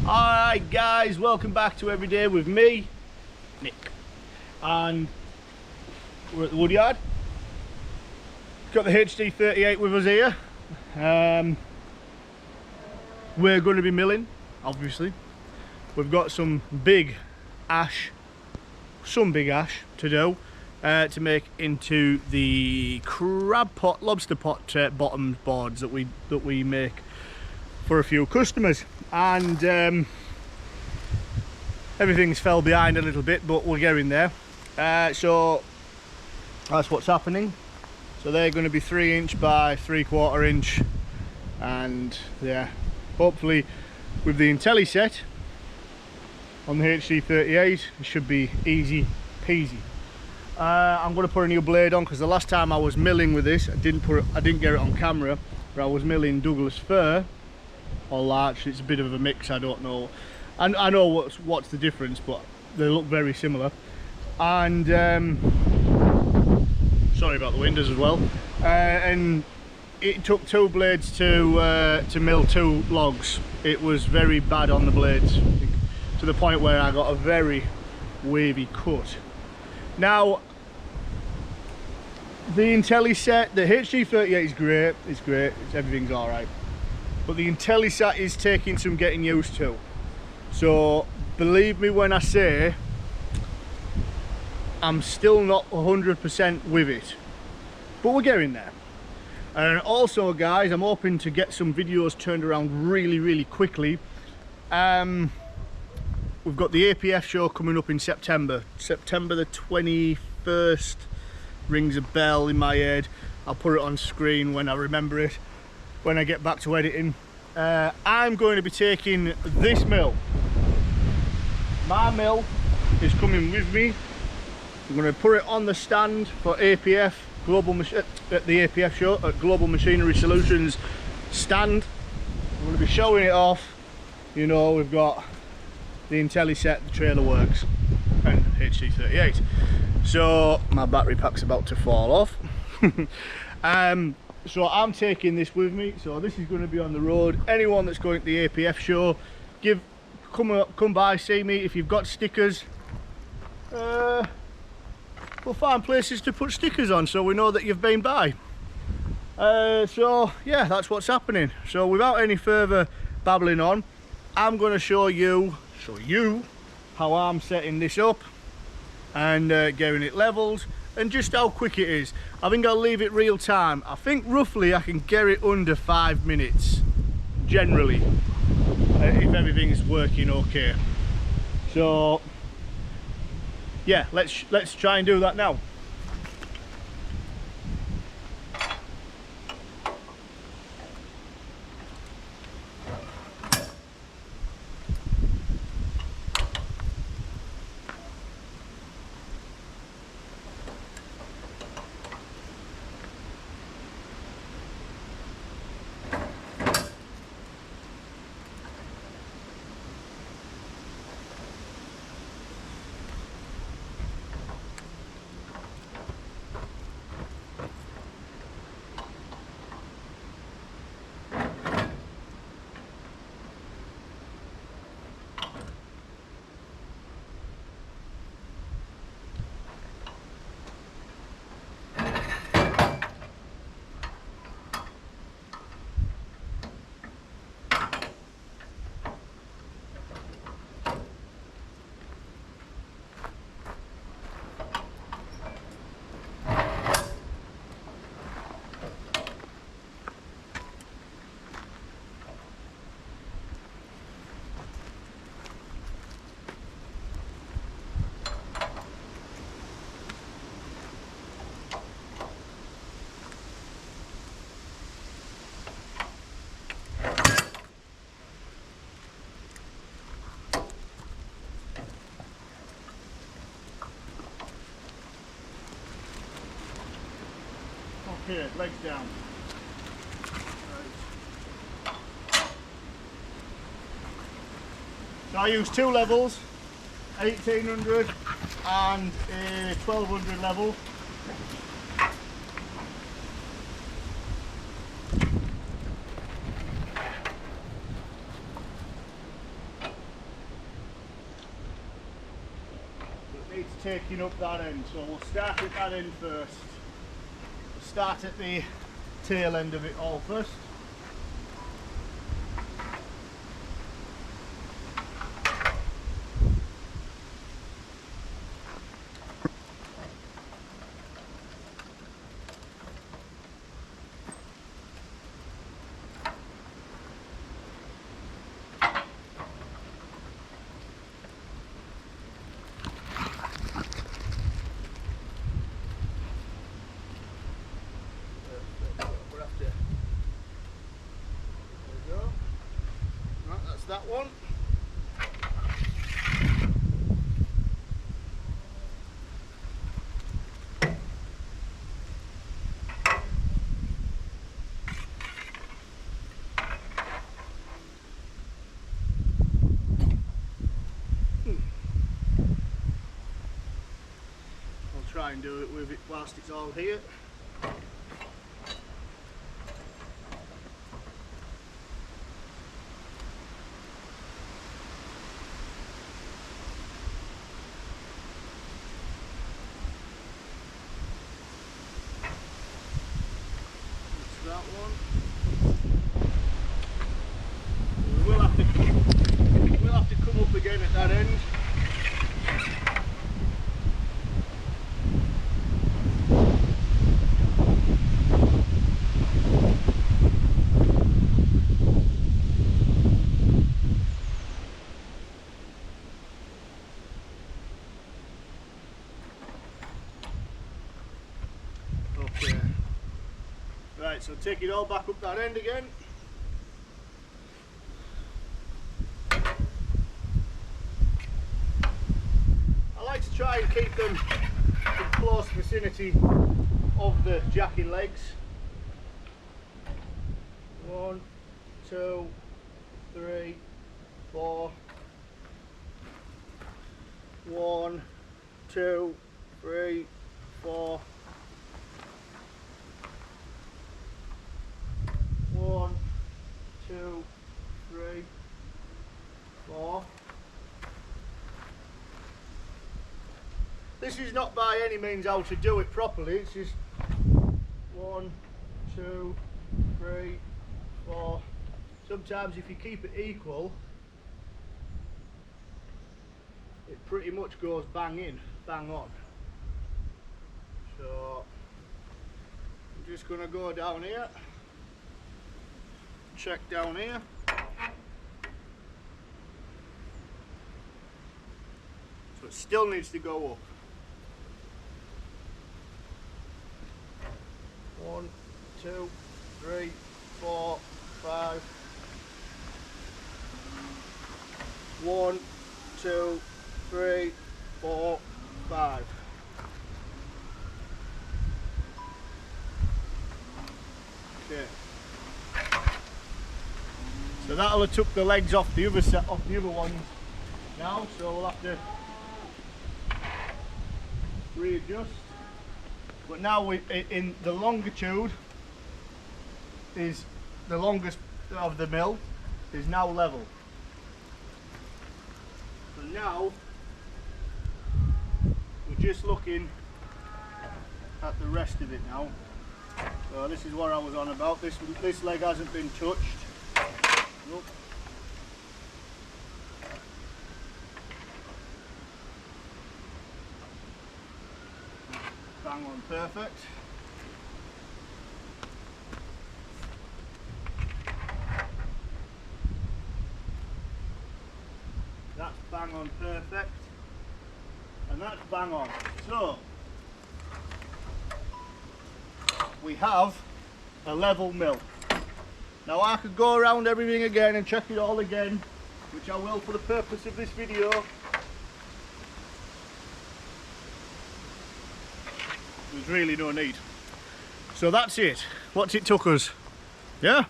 Alright guys, welcome back to Every Day with me, Nick. And we're at the Woodyard. Got the HD38 with us here. We're going to be milling, obviously. We've got some big ash to do to make into the crab pot, lobster pot bottom boards that we make for a few customers. And everything's fell behind a little bit, but we're getting there. So that's what's happening. So they're going to be 3" by 3/4 inch, and yeah, hopefully with the Intelliset on the HD38 it should be easy peasy. I'm going to put a new blade on because the last time I was milling with this, I didn't get it on camera, but I was milling Douglas fir or larch. It's a bit of a mix, I don't know. And I know what's the difference, but they look very similar. And sorry about the windows as well. And it took 2 blades to mill 2 logs. It was very bad on the blades, to the point where I got a very wavy cut. Now the Intelliset, the HD38 is great. It's great. Everything's all right. But the Intelliset is taking some getting used to. So believe me when I say I'm still not 100% with it, but we're getting there. And also guys, I'm hoping to get some videos turned around really quickly. We've got the APF show coming up in September the 21st. Rings a bell in my head. I'll put it on screen when I remember it, when I get back to editing. I'm going to be taking this mill. My mill is coming with me. I'm going to put it on the stand for APF at the APF show at Global Machinery Solutions stand. I'm going to be showing it off. You know, we've got the Intelliset, the trailer works, and HD38. So my battery pack's about to fall off. So I'm taking this with me. So this is going to be on the road. Anyone that's going to the APF show, come by, see me. If you've got stickers, we'll find places to put stickers on so we know that you've been by. So yeah, that's what's happening. So without any further babbling on, I'm going to show you how I'm setting this up and getting it leveled, and just how quick it is. I think I'll leave it real time. I think roughly I can get it under 5 minutes generally, if everything's working okay. So yeah, let's try and do that now. Okay, legs down. Right. So I use 2 levels, 1800 and a 1200 level. it's taking up that end. So we'll start at that end first. We'll start at the tail end of it all first. That one. I'll try and do it with it whilst it's all here. That one. We'll have to come up again at that end. Okay. Right, so take it all back up that end again. I like to try and keep them in close vicinity of the jacking legs. 1, 2, 3, 4. 1, 2, 3, 4. 1, 2, 3, 4. This is not by any means how to do it properly, it's just 1, 2, 3, 4. Sometimes if you keep it equal, it pretty much goes bang in, bang on. So I'm just going to go down here. Check down here. So it still needs to go up. 1, 2, 3, 4, 5. 1, 2, 3, 4, 5. Okay. So that'll have took the legs off the other set, off the other ones now, so we'll have to readjust. But now we, in the longitude is the longest of the mill is now level. So now we're just looking at the rest of it now. So this is what I was on about. This leg hasn't been touched. Nope. Bang on perfect. That's bang on perfect. And that's bang on. So we have a level mill. Now I could go around everything again and check it all again, which I will for the purpose of this video. There's really no need. So that's it. What's it took us? Yeah?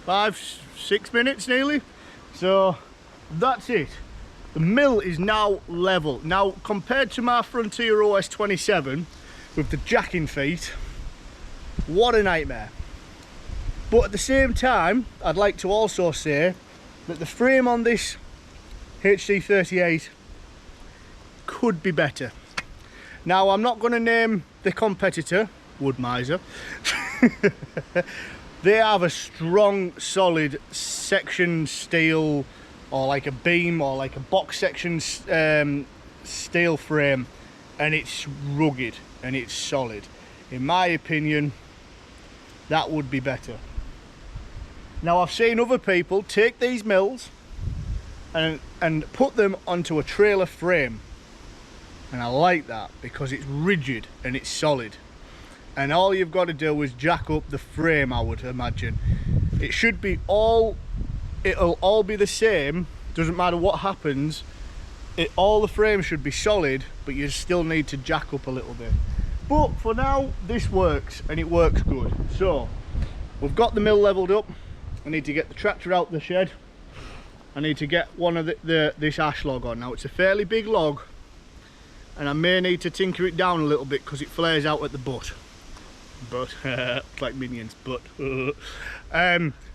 5-6 minutes nearly. So that's it. The mill is now level. Now compared to my Frontier OS 27 with the jacking feet, what a nightmare. But at the same time, I'd like to also say that the frame on this HD38 could be better. Now, I'm not going to name the competitor, Wood Miser. They have a strong, solid section steel, or like a beam, or like a box section steel frame, and it's rugged and it's solid. In my opinion, that would be better. Now, I've seen other people take these mills and put them onto a trailer frame, and I like that because it's rigid and it's solid. And all you've got to do is jack up the frame, I would imagine. It should be it'll all be the same, doesn't matter what happens. All the frames should be solid, but you still need to jack up a little bit. But for now, this works, and it works good. So, we've got the mill leveled up. I need to get the tractor out the shed. I need to get one of this ash log on. Now, it's a fairly big log, and I may need to tinker it down a little bit because it flares out at the butt. It's like Minions, but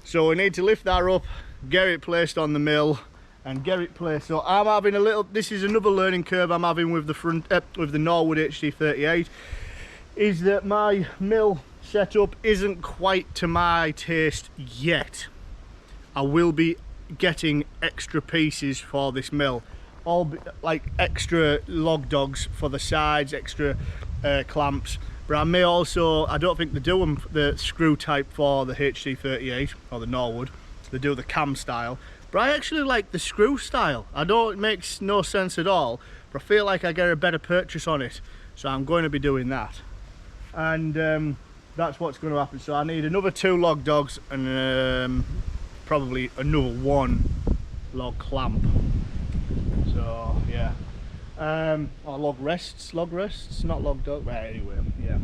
so we need to lift that up, get it placed on the mill, and get it placed. So I'm having a little, this is another learning curve I'm having with the Norwood HD38, is that my mill setup isn't quite to my taste yet. I will be getting extra pieces for this mill, like extra log dogs for the sides, extra clamps. But I may also, I don't think they do them the screw type for the HD38 or the Norwood. They do the cam style. But I actually like the screw style. I know it makes no sense at all, but I feel like I get a better purchase on it. So I'm going to be doing that. And that's what's going to happen. So I need another 2 log dogs and probably another 1 log clamp. So yeah. Or log rests, not log dog. Right, anyway, yeah.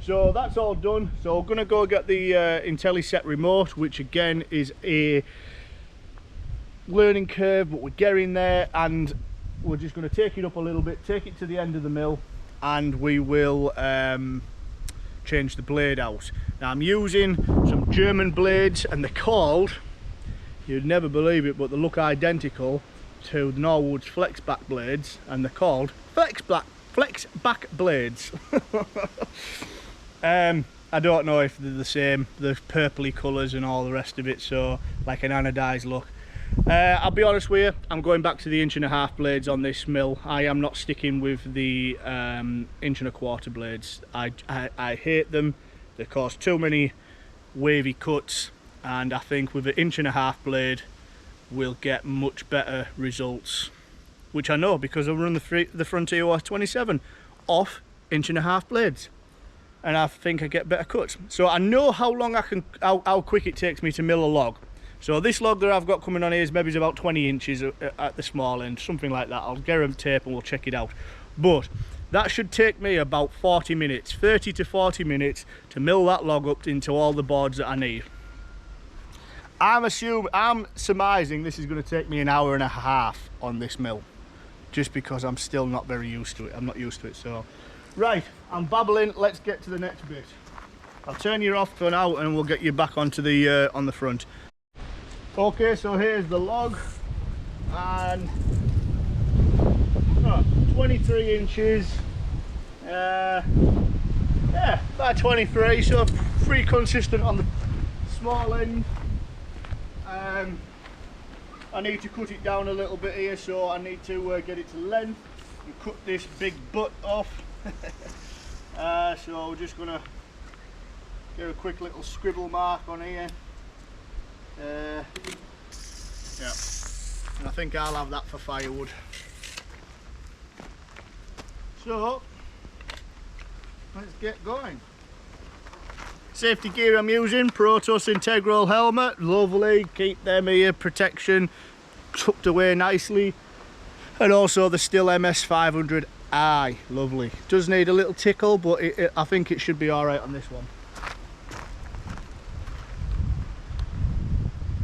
So that's all done. So we're gonna go get the Intelliset remote, which again is a learning curve, but we're getting there, and we're just gonna take it up a little bit, take it to the end of the mill, and we will change the blade out. Now I'm using some German blades, and they're called, you'd never believe it, but they look identical to the Norwood's flex back blades, and they're called flex back blades. I don't know if they're the same, the purpley colours and all the rest of it, so like an anodised look. I'll be honest with you, I'm going back to the 1.5" blades on this mill. I am not sticking with the 1.25" blades. I hate them. They cause too many wavy cuts, and I think with an 1.5" blade we'll get much better results, which I know because I run the Frontier OS27 off 1.5" blades, and I think I get better cuts. So I know how long how quick it takes me to mill a log. So this log that I've got coming on here is maybe about 20 inches at the small end, something like that. I'll get a tape and we'll check it out. But that should take me about 40 minutes, 30 to 40 minutes to mill that log up into all the boards that I need. I'm surmising this is going to take me an hour and a half on this mill, just because I'm still not very used to it. I'm not used to it. So right, I'm babbling, let's get to the next bit. I'll turn you off for now and we'll get you back onto the on the front. Okay, so here's the log, and 23 inches, yeah, about 23, so pretty consistent on the small end. I need to cut it down a little bit here, so I need to get it to length and cut this big butt off. So we're just gonna get a quick little scribble mark on here. Yeah, and I think I'll have that for firewood. So let's get going. Safety gear I'm using, Protos Integral helmet, lovely, keep them ear protection tucked away nicely, and also the Stihl MS500i, lovely. Does need a little tickle, but I think it should be alright on this one.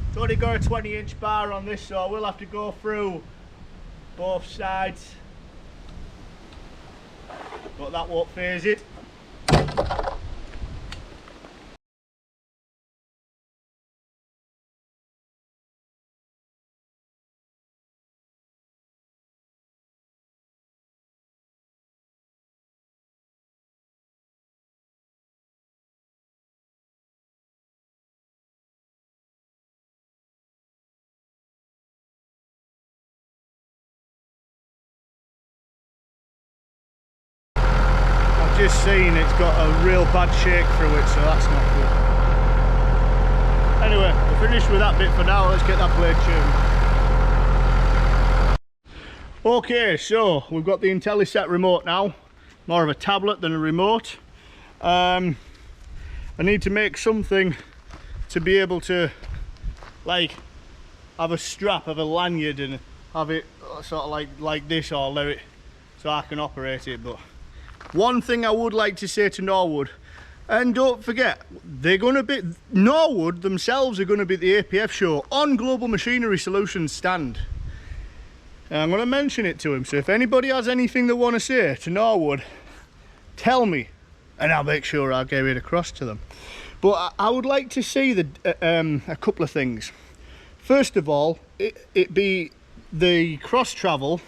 It's only got a 20-inch bar on this, so we'll have to go through both sides, but that won't faze it. just seen it's got a real bad shake through it, so that's not good. Anyway, we're finished with that bit for now. Let's get that blade tuned. Okay, so we've got the Intelliset remote now. More of a tablet than a remote. I need to make something to be able to like have a strap, have a lanyard and have it sort of like this, or let it so I can operate it. But one thing I would like to say to Norwood, and don't forget, they're going to be, Norwood themselves are going to be at the APF show on Global Machinery Solutions stand. And I'm going to mention it to him, so if anybody has anything they want to say to Norwood, tell me and I'll make sure I'll get it across to them. But I would like to see a couple of things. First of all, it be the cross travel,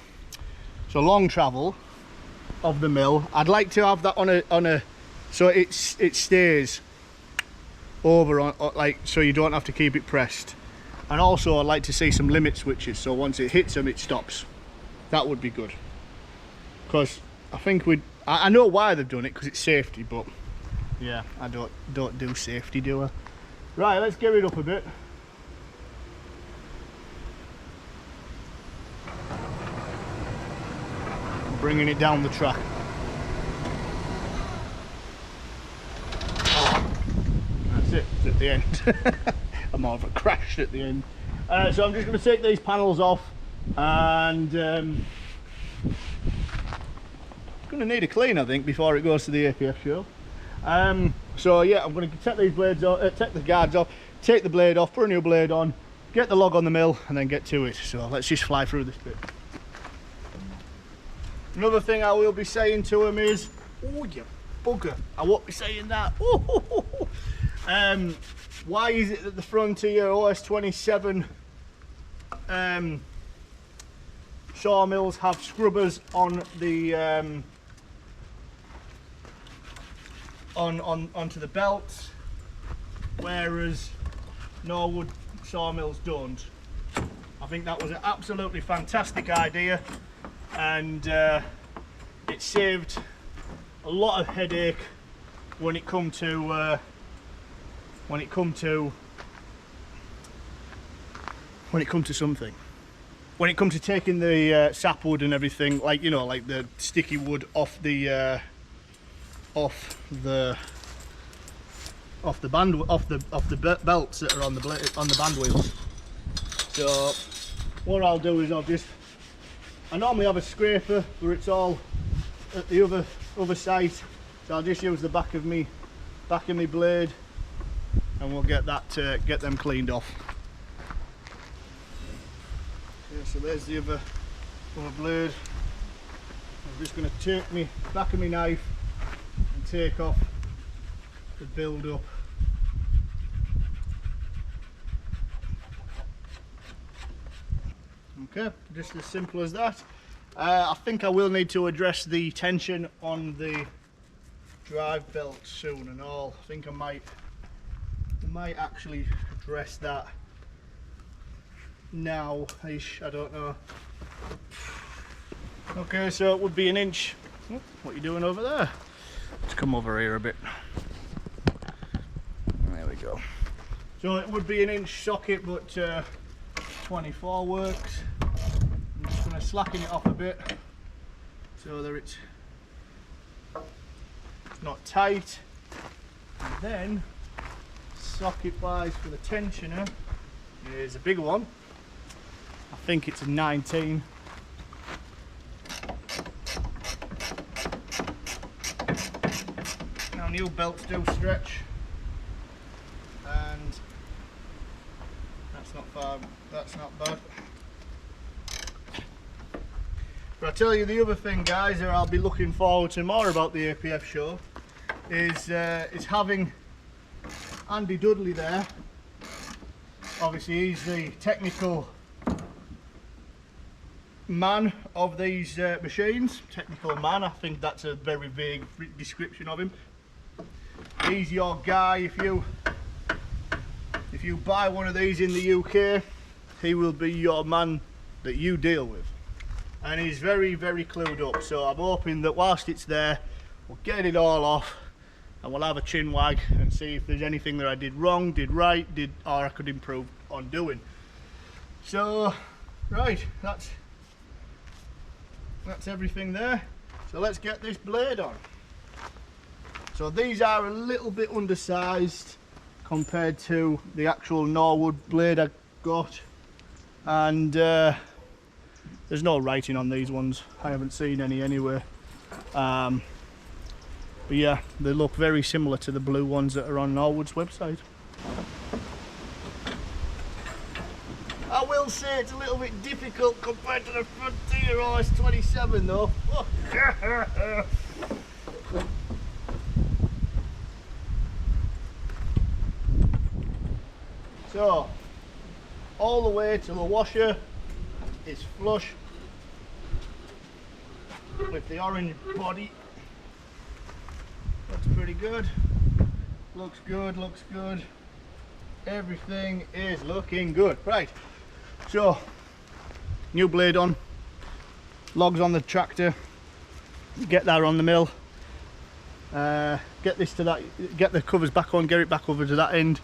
so long travel of the mill. I'd like to have that on a so it stays over on like, so you don't have to keep it pressed. And also I'd like to see some limit switches, so once it hits them it stops. That would be good, because I think I know why they've done it, because it's safety, but yeah, I don't do safety, do I? Right, let's get it up a bit. Bringing it down the track. That's it, it's at the end. I'm more of a crash at the end. So I'm just going to take these panels off, and going to need a clean, I think, before it goes to the APF show. So yeah, I'm going to take these blades off, take the guards off, take the blade off, put a new blade on, get the log on the mill, and then get to it. So let's just fly through this bit. Another thing I will be saying to him is, oh you bugger, I won't be saying that. Why is it that the front of your OS27 sawmills have scrubbers on the onto the belts, whereas Norwood sawmills don't? I think that was an absolutely fantastic idea, and it saved a lot of headache when it come to something. When it comes to taking the sapwood and everything, like, you know, like the sticky wood off the belts that are on the band wheels. So what I'll do is I normally have a scraper where it's all at the other side, so I'll just use the back of me blade, and we'll get them cleaned off. Okay, so there's the other blade. I'm just going to take me back of my knife and take off the build up. Okay, just as simple as that. I think I will need to address the tension on the drive belt soon and all. I think I might actually address that now-ish, I don't know. Okay, so it would be an inch. What are you doing over there? Let's come over here a bit. There we go. So it would be an inch socket, but 24 works. I'm just going to slacken it off a bit so that it's not tight. And then socket wise for the tensioner is a bigger one. I think it's a 19. Now new belts do stretch, and that's not bad. But I tell you, the other thing, guys, that I'll be looking forward to more about the APF show is having Andy Dudley there. Obviously he's the technical man of these machines. Technical man, I think that's a very vague description of him. He's your guy. If you buy one of these in the UK, he will be your man that you deal with, and he's very, very clued up. So I'm hoping that whilst it's there, we'll get it all off, and we'll have a chin wag and see if there's anything that I did wrong, did right, or I could improve on doing. So right, that's everything there. So let's get this blade on. So these are a little bit undersized compared to the actual Norwood blade I got, and there's no writing on these ones. I haven't seen any anywhere. But yeah, they look very similar to the blue ones that are on Norwood's website. I will say it's a little bit difficult compared to the Frontier OS27 though. So, all the way to the washer is flush with the orange body. Looks pretty good. Looks good, looks good. Everything is looking good. Right, so new blade on, logs on the tractor, get that on the mill, get this to that, get the covers back on, get it back over to that end.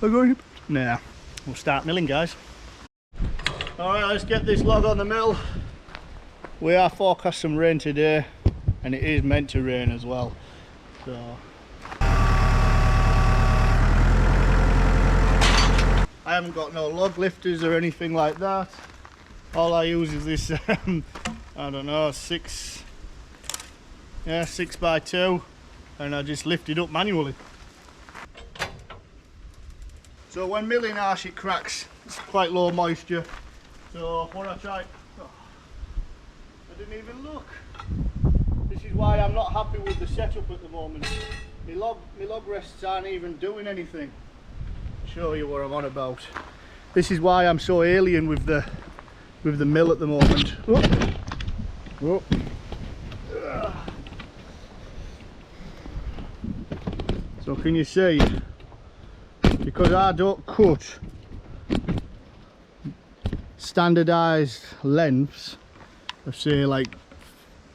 We're going, nah, we'll start milling, guys. Alright, let's get this log on the mill. We are forecast some rain today, and it is meant to rain as well. So I haven't got no log lifters or anything like that. All I use is this I don't know, 6x2, and I just lift it up manually. So when milling ash, it cracks. It's quite low moisture. So what I tried, oh, I didn't even look. This is why I'm not happy with the setup at the moment. My log rests aren't even doing anything. Show you what I'm on about. This is why I'm so alien with the mill at the moment. Oh. Oh. So can you see? Because I don't cut standardized lengths of say like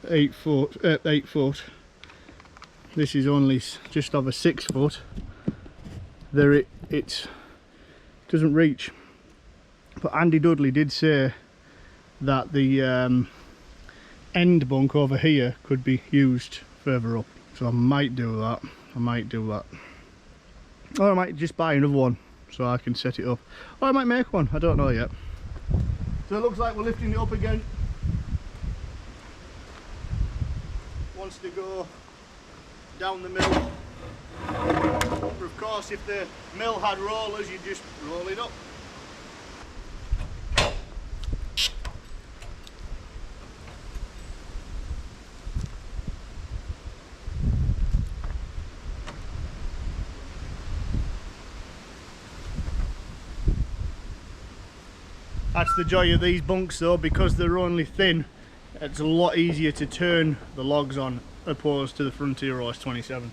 8 foot. This is only just over 6 foot. There it doesn't reach. But Andy Dudley did say that the end bunk over here could be used further up. So I might do that. Or I might just buy another one so I can set it up. Or I might make one, I don't know yet. So it looks like we're lifting it up again. Wants to go down the mill. But of course, if the mill had rollers, you just roll it up. That's the joy of these bunks though, because they're only thin, it's a lot easier to turn the logs on opposed to the Frontier OS27.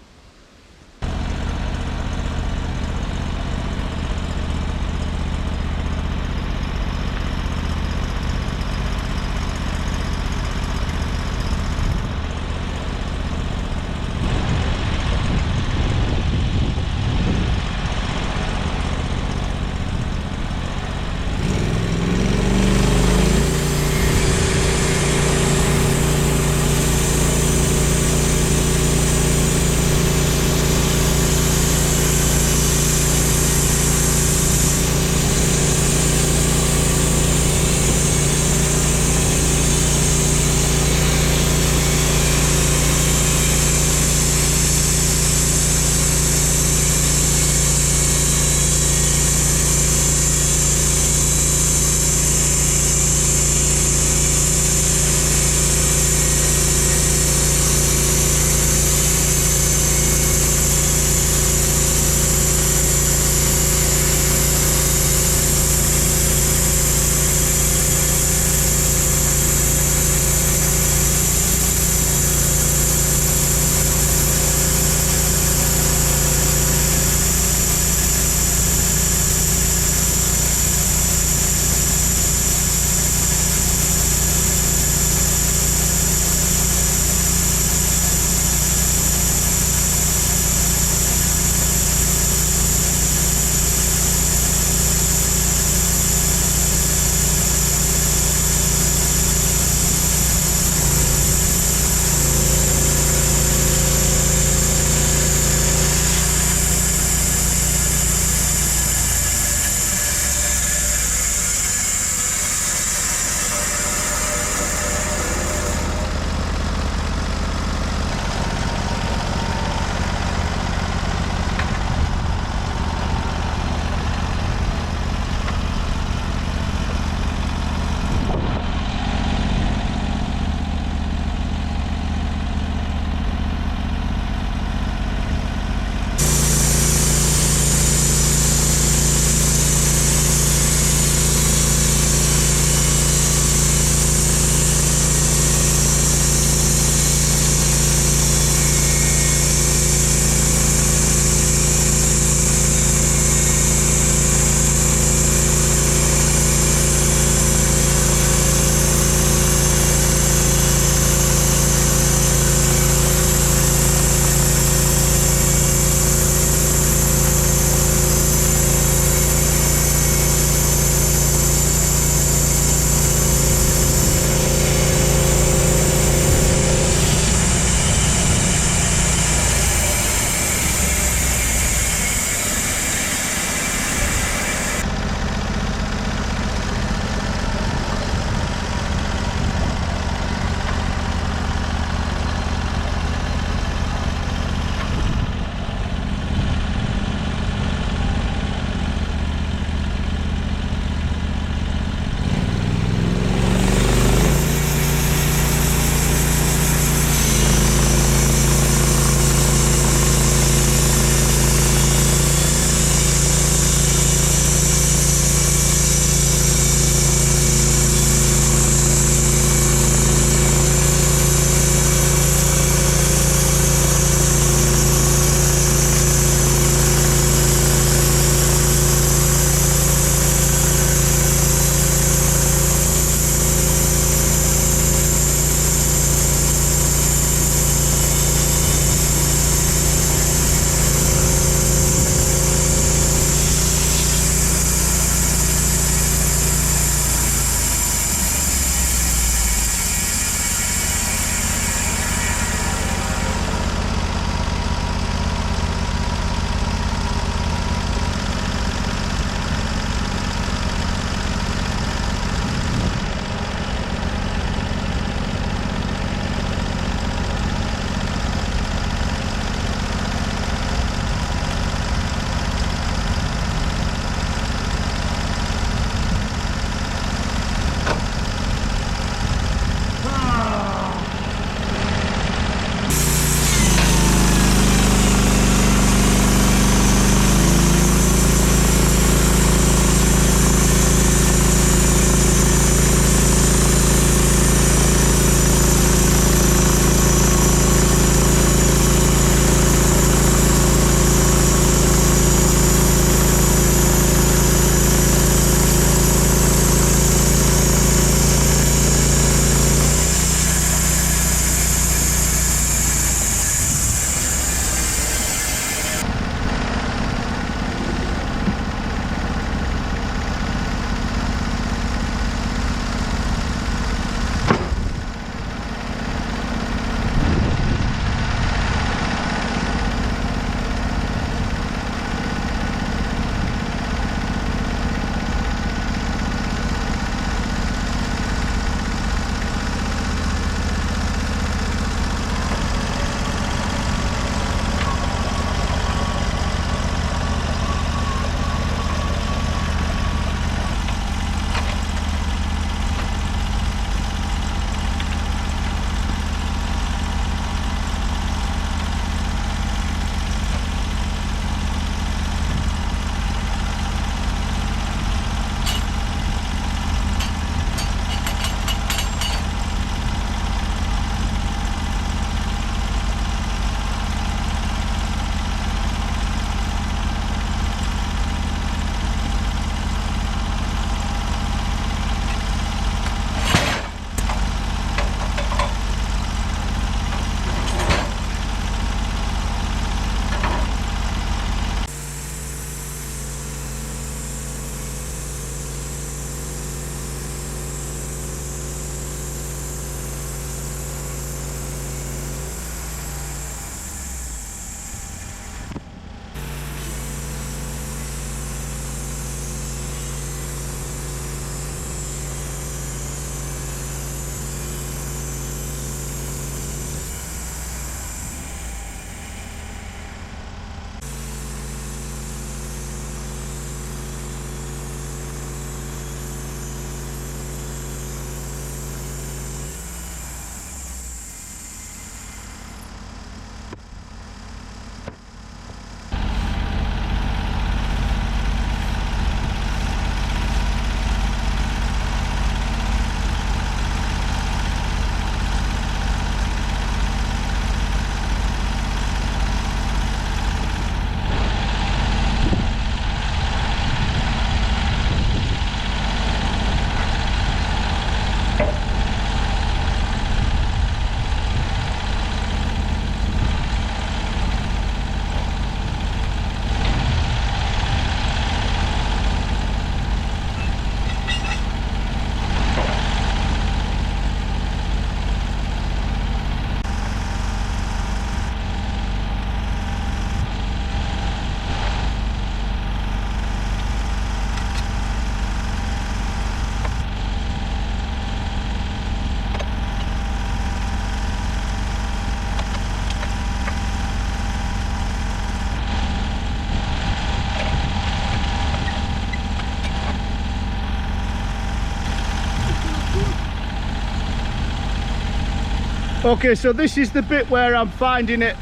Okay, so this is the bit where I'm finding it.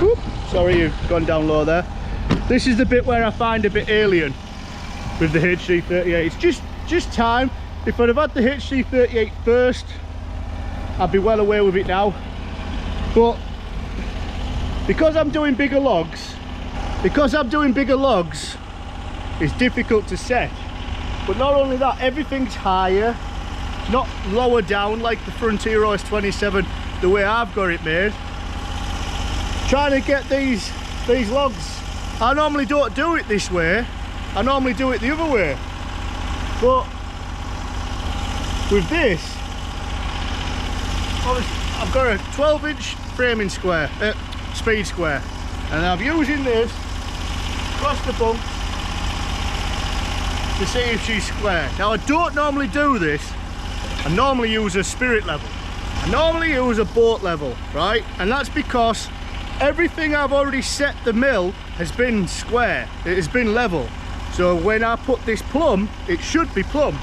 Whoop, sorry, you've gone down low there. This is the bit where I find a bit alien with the HD38. It's just time. If I'd have had the HD38 first, I'd be well away with it now. But because I'm doing bigger logs, it's difficult to set. But not only that, everything's higher, not lower down like the Frontier OS 27, the way I've got it made. Trying to get these logs, I normally don't do it this way, I normally do it the other way. But with this, I've got a 12-inch framing square, speed square, and I'm using this across the bunk to see if she's square. Now I don't normally do this, I normally use a spirit level. I normally use a boat level, right? And that's because everything I've already set the mill has been square, it has been level. So when I put this plumb, it should be plumb.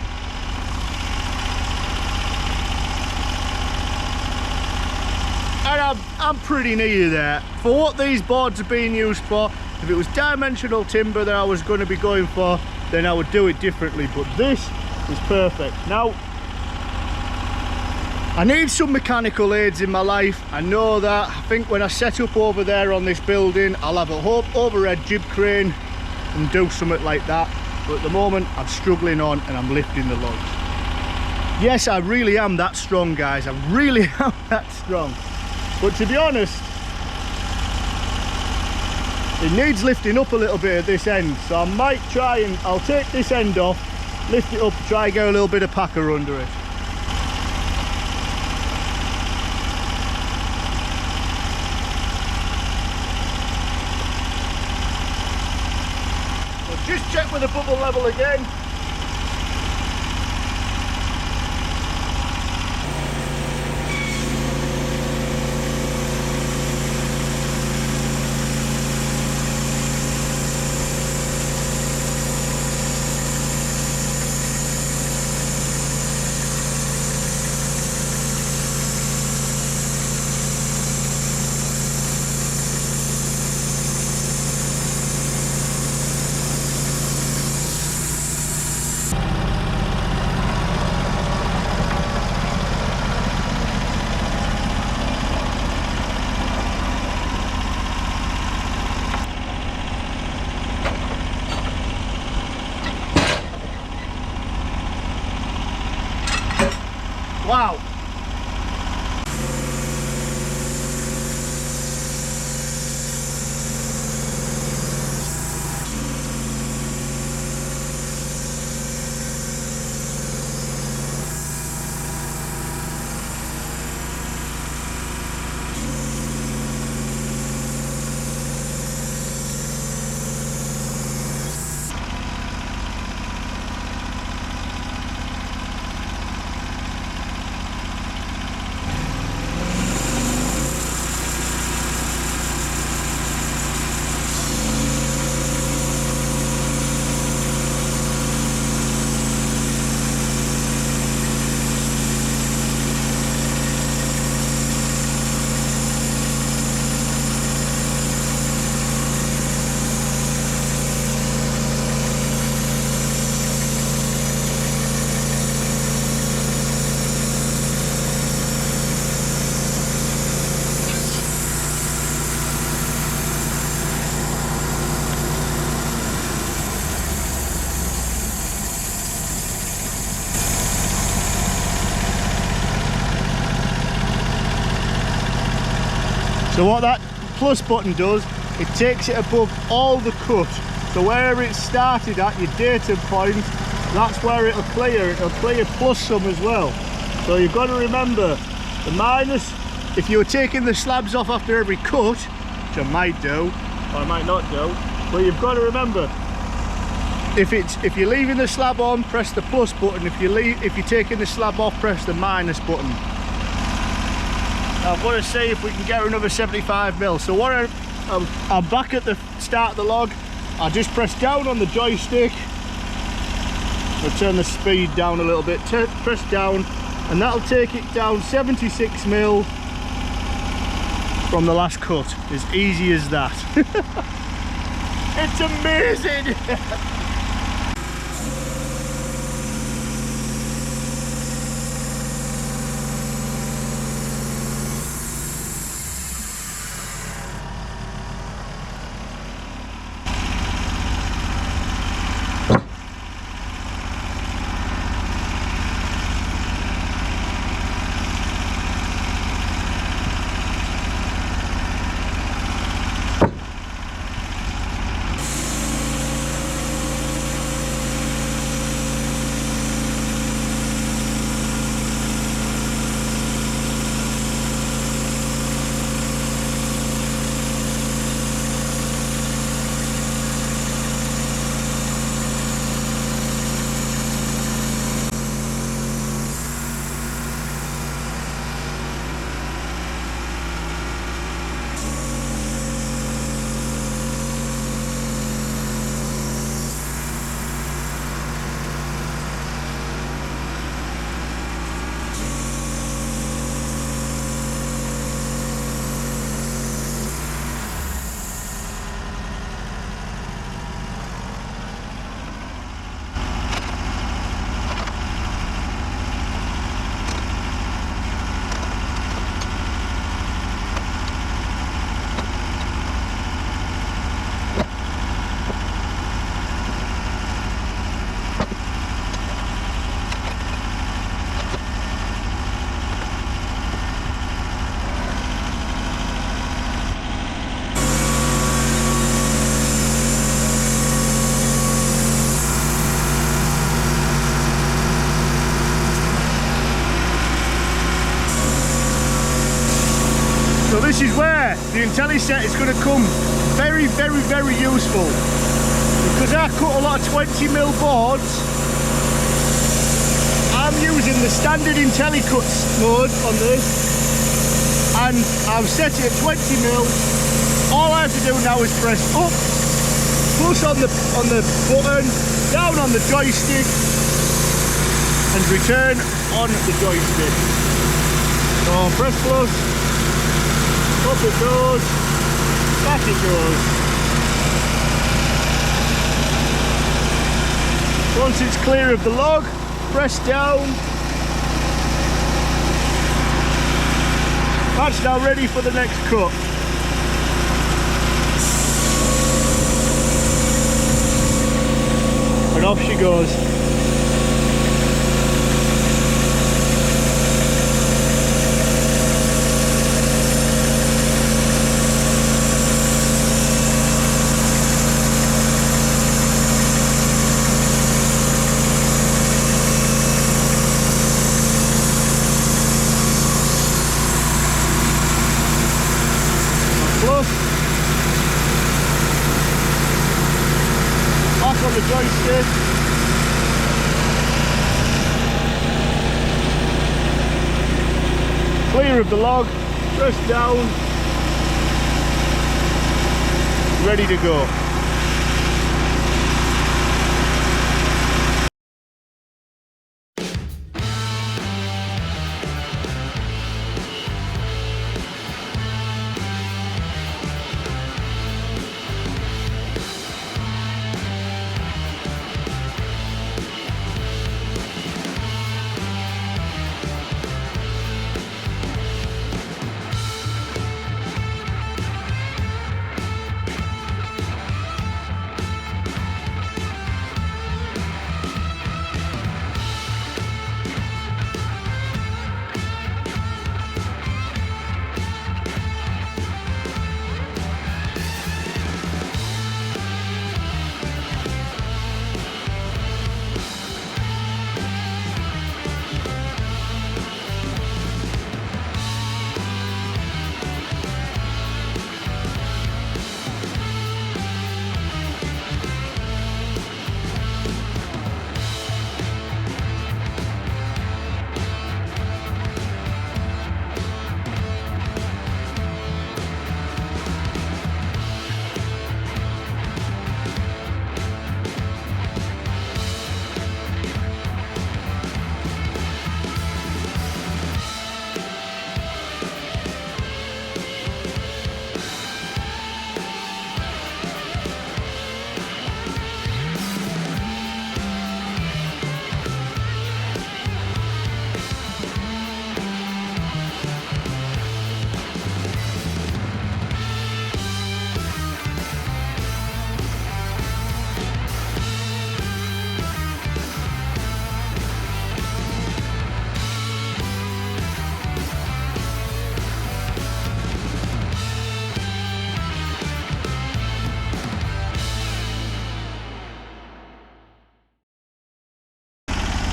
And I'm pretty near there. For what these boards are being used for, if it was dimensional timber that I was going to be going for, then I would do it differently. But this is perfect. Now, I need some mechanical aids in my life. I know that. I think when I set up over there on this building, I'll have a overhead jib crane and do something like that. But at the moment, I'm struggling on and I'm lifting the logs. Yes, I really am that strong, guys. I really am that strong. But to be honest, it needs lifting up a little bit at this end. So I might try and, I'll take this end off, lift it up, try and get a little bit of packer under it. Just check with the bubble level again. Wow. So what that plus button does, it takes it above all the cut. So wherever it started at, your datum point, that's where it'll clear plus some as well. So you've got to remember, the minus, if you were taking the slabs off after every cut, which I might do, or I might not do, but you've got to remember, if you're leaving the slab on, press the plus button. If you're taking the slab off, press the minus button. Now I'm going to see if we can get another 75 mil. So what I'm back at the start of the log. I just press down on the joystick. I'll turn the speed down a little bit. Press down, and that'll take it down 76 mil from the last cut. As easy as that. It's amazing. So this is where the Intelliset is going to come very, very, very useful. Because I cut a lot of 20mm boards, I'm using the standard Intellicut mode on this, and I've set it at 20mm. All I have to do now is press up, plus on the button, down on the joystick, and return on the joystick. So press plus. Up it goes, back it goes. Once it's clear of the log, press down. That's now ready for the next cut. And off she goes. Back on the joystick. Clear of the log, press down, ready to go.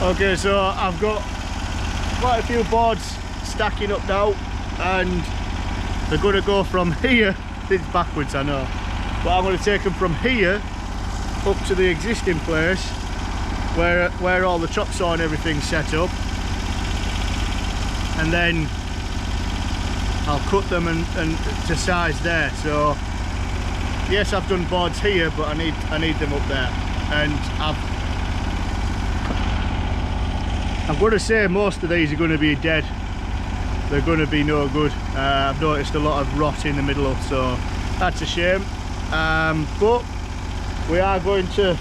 Okay, so I've got quite a few boards stacking up now, and they're going to go from here, it's backwards I know, but I'm going to take them from here up to the existing place where all the chop saw and everything's set up, and then I'll cut them and to size there. So yes, I've done boards here, but I need them up there, and I'm going to say most of these are going to be dead. They're going to be no good. I've noticed a lot of rot in the middle, so that's a shame. But we are going to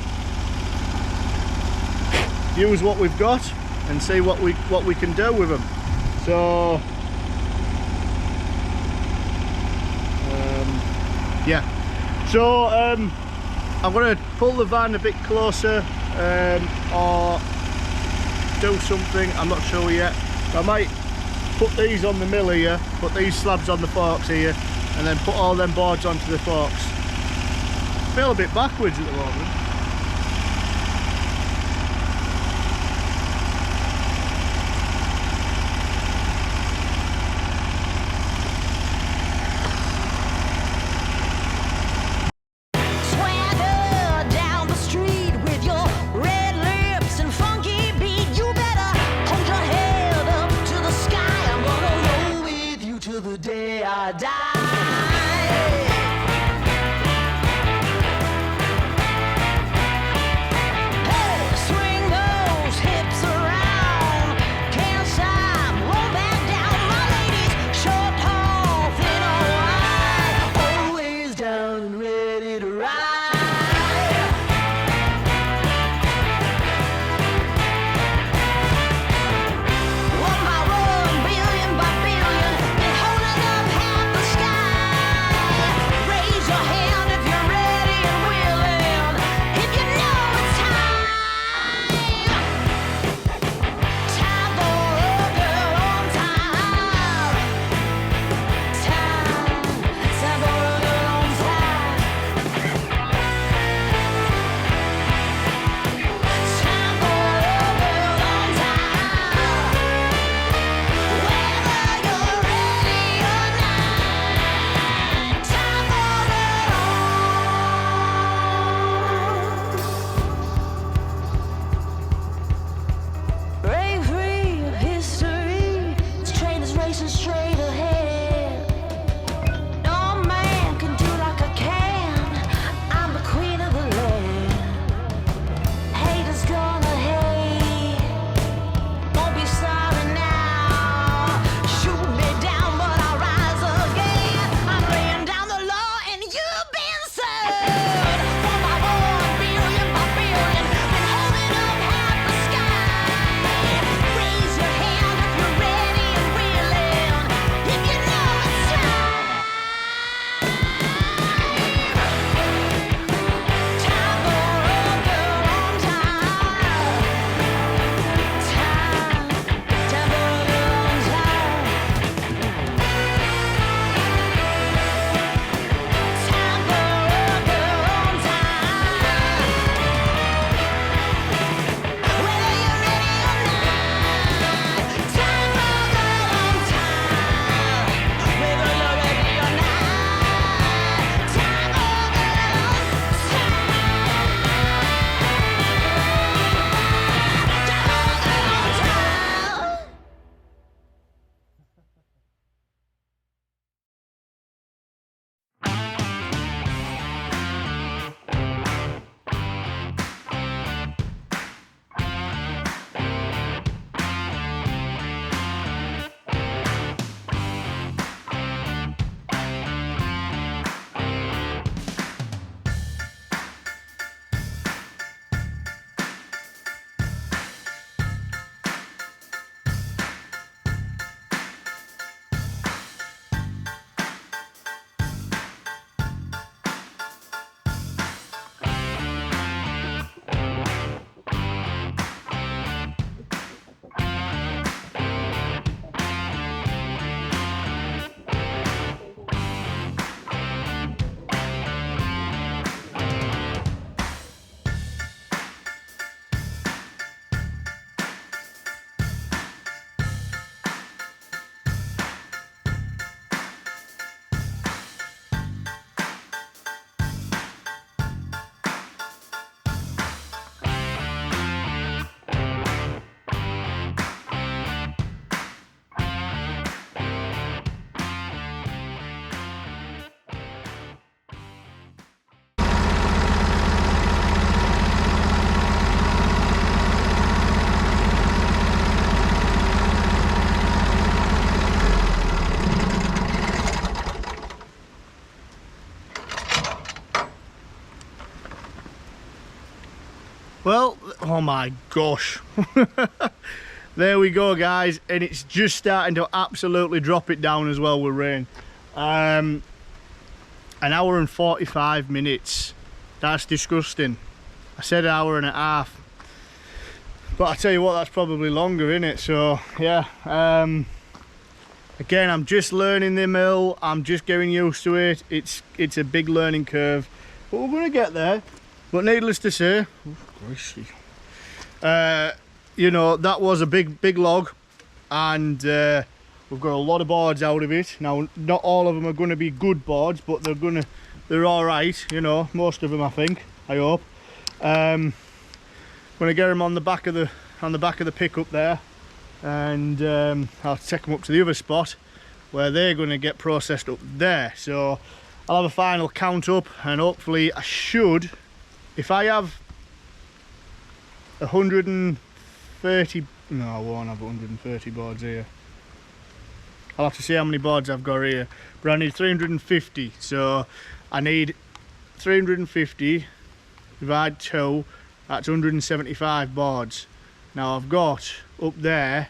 use what we've got and see what we can do with them. So yeah. So I'm going to pull the van a bit closer, or do something, I'm not sure yet. I might put these on the mill here, put these slabs on the forks here, and then put all them boards onto the forks. I feel a bit backwards at the moment. One by one, billion by billion, and holding up half the sky. Well, oh my gosh. There we go, guys, and it's just starting to absolutely drop it down as well with rain. An hour and 45 minutes. That's disgusting. I said an hour and a half, but I tell you what, that's probably longer, isn't it? So yeah, again, I'm just learning the mill. I'm just getting used to it. It's a big learning curve, but we're gonna get there. But needless to say, you know, that was a big log, and we've got a lot of boards out of it. Now, not all of them are going to be good boards, but they're all right. You know, most of them, I think. I hope. Going to get them on the back of the pickup there, and I'll take them up to the other spot where they're going to get processed up there. So I'll have a final count up, and hopefully I should, if I have 130, no, I won't have 130 boards here. I'll have to see how many boards I've got here, but I need 350, so I need 350 divide 2, that's 175 boards. Now I've got up there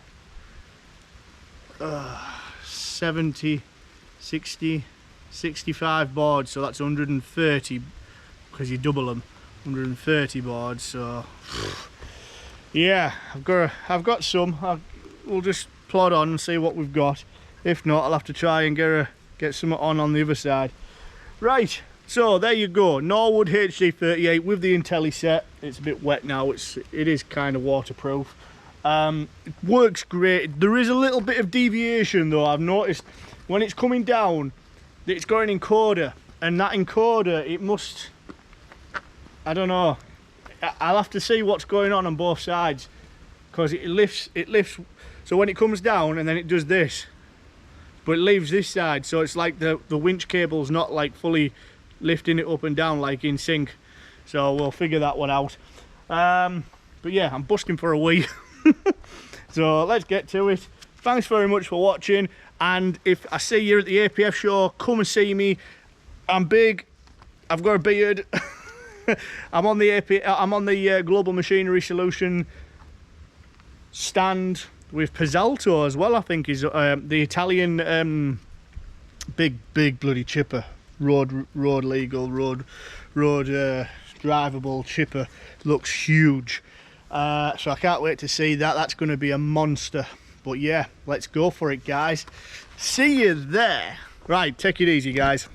70, 60, 65 boards, so that's 130, because you double them, 130 boards. So yeah, I've got some. We'll just plod on and see what we've got. If not, I'll have to try and get some on the other side. Right, so there you go, Norwood HD38 with the Intelliset. It's a bit wet now. It is kind of waterproof. It works great. There is a little bit of deviation though. I've noticed when it's coming down, it's going encoder, and that encoder, it must, I don't know. I'll have to see what's going on both sides, because it lifts. So when it comes down, and then it does this, but it leaves this side. So it's like the winch cable's not like fully lifting it up and down like in sync. So we'll figure that one out. But yeah, I'm busting for a wee. So let's get to it. Thanks very much for watching, and if I see you at the APF show, come and see me. I'm big. I've got a beard. I'm on the Global Machinery Solution stand with Pizzalto as well. I think is the Italian big bloody chipper, road legal, road drivable chipper. Looks huge. So I can't wait to see that. That's going to be a monster. But yeah, let's go for it, guys. See you there. Right, take it easy, guys.